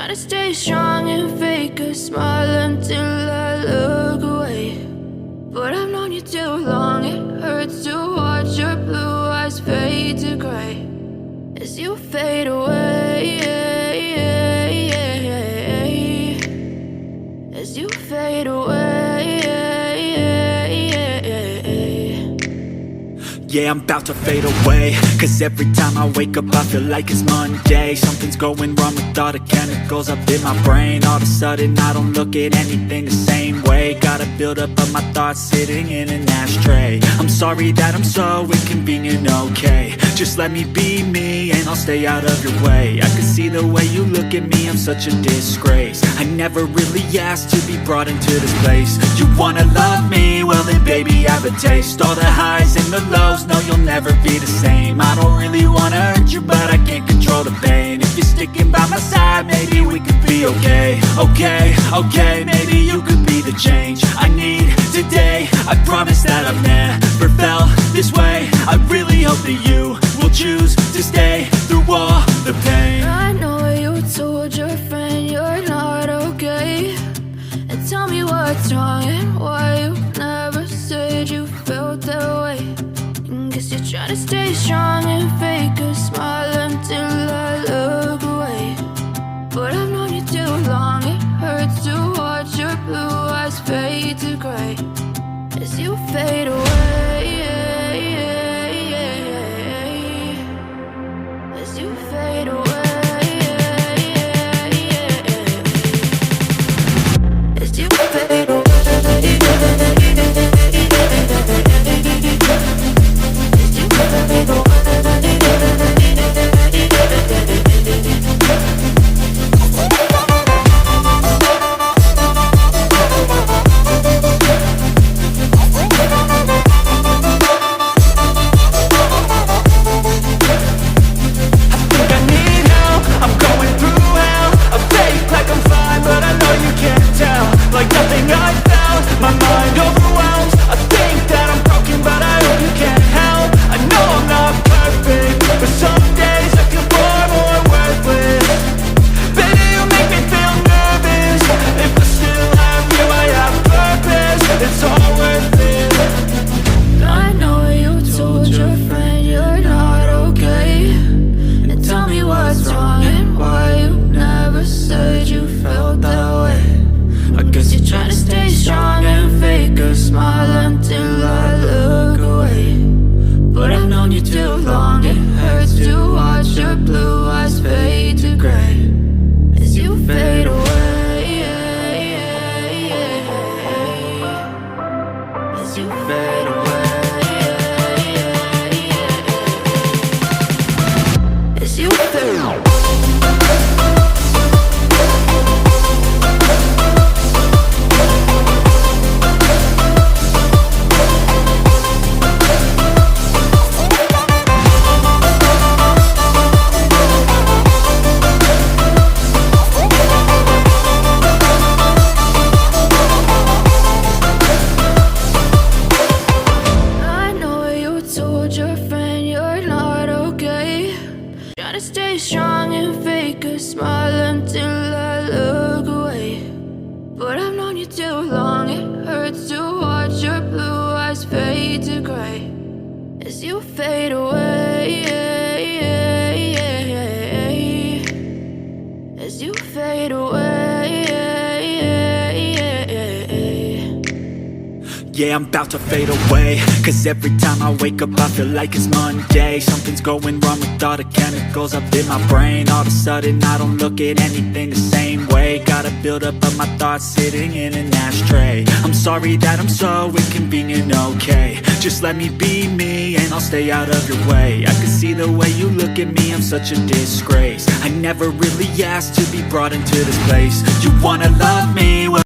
Try to stay strong and fake a smile until I look away. But I've known you too long, it hurts to watch your blue eyes fade to gray as you fade away, as you fade away. Yeah, I'm about to fade away, cause every time I wake up I feel like it's Monday. Something's going wrong with all the chemicals up in my brain. All of a sudden I don't look at anything the same way. Got a buildup of my thoughts sitting in an ashtray. I'm sorry that I'm so inconvenient, okay. Just let me be me and I'll stay out of your way. I can see the way you look at me, I'm such a disgrace. I never really asked to be brought into this place. You wanna love me? Well then baby I have a taste. All the highs and the lows, no, you'll never be the same. I don't really wanna hurt you, but I can't control the pain. If you're sticking by my side, maybe we could be okay. Okay, maybe you could be the change I need today. I promise that I've never felt this way. I really hope that you will choose to stay through all the pain. I know you told your friend you're not okay, and tell me what's wrong and why you never said you felt that way. Guess you're trying to stay strong and fake a smile until I look away. But I've known you too long, it hurts to watch your blue eyes fade to gray as you fade away, as you fade away, as you fade away. Stay strong and fake a smile until I look away. But I've known you too long, it hurts to watch your blue eyes fade to gray as you fade away, as you fade away. Yeah, I'm about to fade away, cause every time I wake up I feel like it's Monday. Something's going wrong with all the chemicals up in my brain. All of a sudden I don't look at anything the same way. Got a buildup of my thoughts sitting in an ashtray. I'm sorry that I'm so inconvenient, okay. Just let me be me and I'll stay out of your way. I can see the way you look at me, I'm such a disgrace. I never really asked to be brought into this place. You wanna love me? Well